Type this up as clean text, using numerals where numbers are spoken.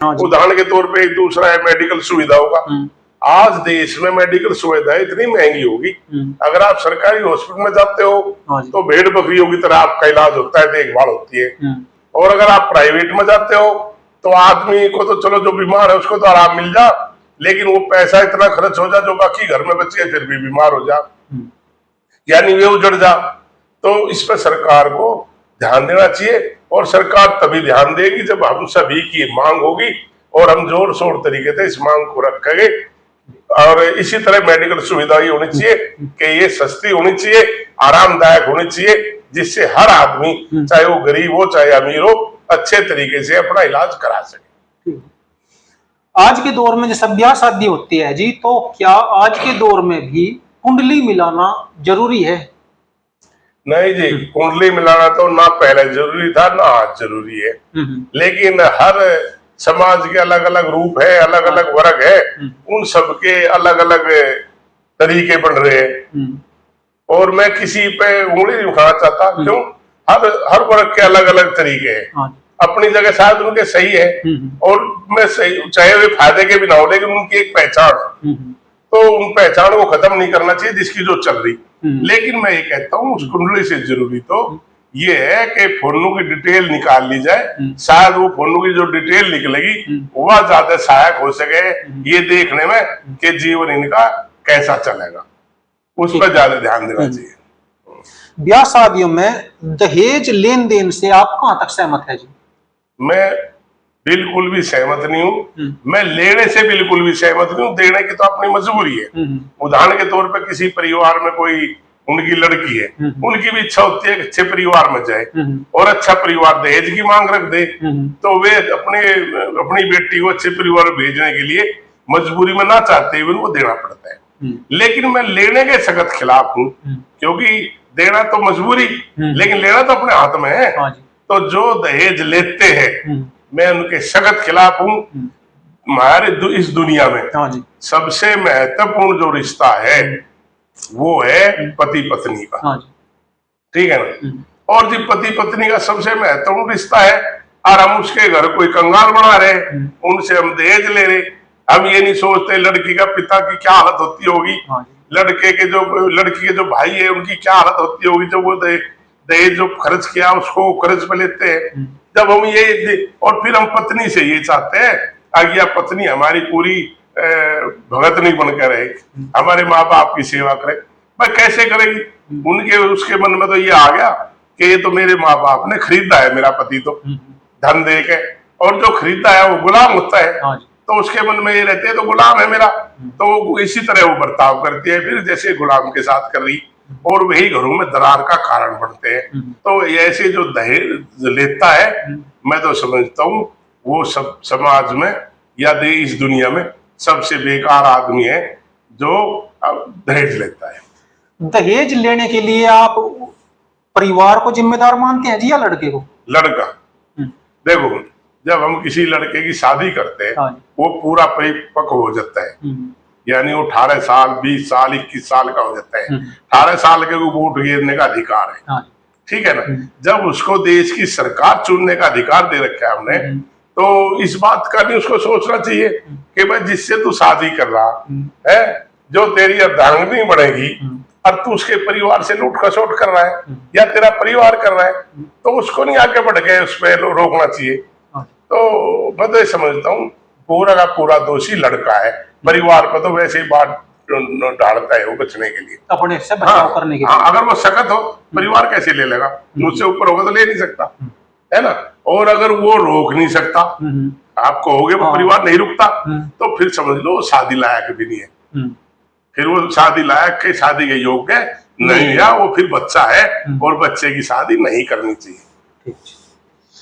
उदाहरण के तौर पे एक दूसरा है मेडिकल सुविधा होगा। आज देश में मेडिकल सुविधा इतनी महंगी होगी, अगर आप सरकारी हॉस्पिटल में जाते हो तो भेड़ बकरियों की तरह आपका इलाज होता है, देखभाल होती है। और अगर आप प्राइवेट में जाते हो तो आदमी को तो चलो जो बीमार है उसको तो आराम मिल जा, लेकिन वो पैसा इतना खर्च हो जा जो बाकी घर में बच्चे फिर भी बीमार हो जा, यानी वे उजड़ जा। तो इस पर सरकार को ध्यान देना चाहिए, और सरकार तभी ध्यान देगी जब हम सभी की मांग होगी और हम जोर शोर तरीके से इस मांग को रखेंगे। और इसी तरह मेडिकल सुविधा ये होनी चाहिए कि ये सस्ती होनी चाहिए, आरामदायक होनी चाहिए, जिससे हर आदमी चाहे वो गरीब हो चाहे अमीर हो अच्छे तरीके से अपना इलाज करा सके। आज के दौर में जैसे ब्याह शादी होती है जी, तो क्या आज के दौर में भी कुंडली मिलाना जरूरी है? नहीं जी, कुंडली मिलाना तो ना पहले जरूरी था ना आज जरूरी है, लेकिन हर समाज के अलग अलग रूप है, अलग अलग वर्ग है, उन सबके अलग अलग तरीके बन रहे हैं, और मैं किसी पे उंगली नहीं उठाना चाहता। क्यों? हर वर्ग के अलग अलग तरीके हैं, अपनी जगह शायद उनके सही है, और मैं सही चाहे वे फायदे के भी ना हो, लेकिन उनकी एक पहचान है, तो उन पहचान को खत्म नहीं करना चाहिए जिसकी जो चल रही। लेकिन मैं ये कहता हूँ उस कुंडली से जरूरी तो ये है कि फोनों की डिटेल निकाल ली जाए, शायद वो फोनों की जो डिटेल निकलेगी वह ज्यादा सहायक हो सके ये देखने में कि जीवन इनका कैसा चलेगा, उस पर ज्यादा ध्यान देना चाहिए। ब्याह शादियों में दहेज लेन देन से आप कहाँ तक सहमत है जी? मैं बिल्कुल भी सहमत नहीं हूँ, मैं लेने से बिल्कुल भी सहमत नहीं हूँ, देने की तो अपनी मजबूरी है। उदाहरण के तौर पे किसी परिवार में कोई उनकी लड़की है, उनकी भी इच्छा होती है कि अच्छे परिवार में जाए, और अच्छा परिवार दहेज की मांग रख दे, तो वे अपनी बेटी को अच्छे परिवार में भेजने के लिए मजबूरी में ना चाहते हुए उनको देना पड़ता है। लेकिन मैं लेने के सख्त खिलाफ हूँ, क्योंकि देना तो मजबूरी लेकिन लेना तो अपने हाथ में है। तो जो दहेज लेते हैं मैं उनके सख्त खिलाफ हूँ। हमारे इस दुनिया में सबसे महत्वपूर्ण जो रिश्ता है वो है पति पत्नी का, ठीक है ना? और जो पति पत्नी का सबसे महत्वपूर्ण रिश्ता है, और हम उसके घर कोई कंगाल बना रहे, उनसे हम दहेज ले रहे। हम ये नहीं सोचते लड़की का पिता की क्या हालत होती होगी, लड़की के जो भाई है उनकी क्या हालत होती होगी, जो वो दहेज जो खर्च किया उसको खर्च पे लेते हैं। जब हम ये और फिर हम पत्नी से ये चाहते हैं आज्ञा पत्नी हमारी पूरी भगत नहीं बनकर रहे, हमारे माँ बाप की सेवा करे। भाई कैसे करेगी? उसके मन में तो ये आ गया कि ये तो मेरे माँ बाप ने खरीदा है, मेरा पति तो धन दे के, और जो खरीदा है वो गुलाम होता है, तो उसके मन में ये रहते हैं तो गुलाम है मेरा, तो इसी तरह वो बर्ताव करती है फिर जैसे गुलाम के साथ कर रही, और वही घरों में दरार का कारण बनते हैं। तो ऐसे जो दहेज लेता है मैं तो समझता हूँ वो सब समाज में या इस दुनिया में सबसे बेकार आदमी है जो दहेज लेता है। दहेज लेने के लिए आप परिवार को जिम्मेदार मानते हैं जी या लड़के को? लड़का। देखो जब हम किसी लड़के की शादी करते हैं वो पूरा परिपक्व हो जाता है, यानी वो 18 साल 20 साल 21 साल का हो जाता है। 18 साल के को वोट गिरने का अधिकार है, ठीक है ना? जब उसको देश की सरकार चुनने का अधिकार दे रखा है हमने, तो इस बात का नहीं उसको सोचना चाहिए कि भाई जिससे तू शादी कर रहा है, जो तेरी अर्धांगिनी बनेगी और तू उसके परिवार से लूट खसोट कर रहा है या तेरा परिवार कर रहा है, तो उसको नहीं आगे बढ़ के उस पर रोकना चाहिए। तो मैं तो समझता हूँ पूरा का पूरा दोषी लड़का है, परिवार पर तो वैसे ही बात डालता है वो बचने के लिए, अपने से बचाव करने के लिए। अगर वो सख्त हो परिवार कैसे ले लेगा? मुझसे ऊपर होगा तो ले नहीं सकता है ना? और अगर वो रोक नहीं सकता, आप कहोगे वो परिवार नहीं रुकता, तो फिर समझ लो शादी लायक भी नहीं है, फिर वो शादी लायक के शादी के योग्य नहीं है, वो फिर बच्चा है और बच्चे की शादी नहीं करनी चाहिए।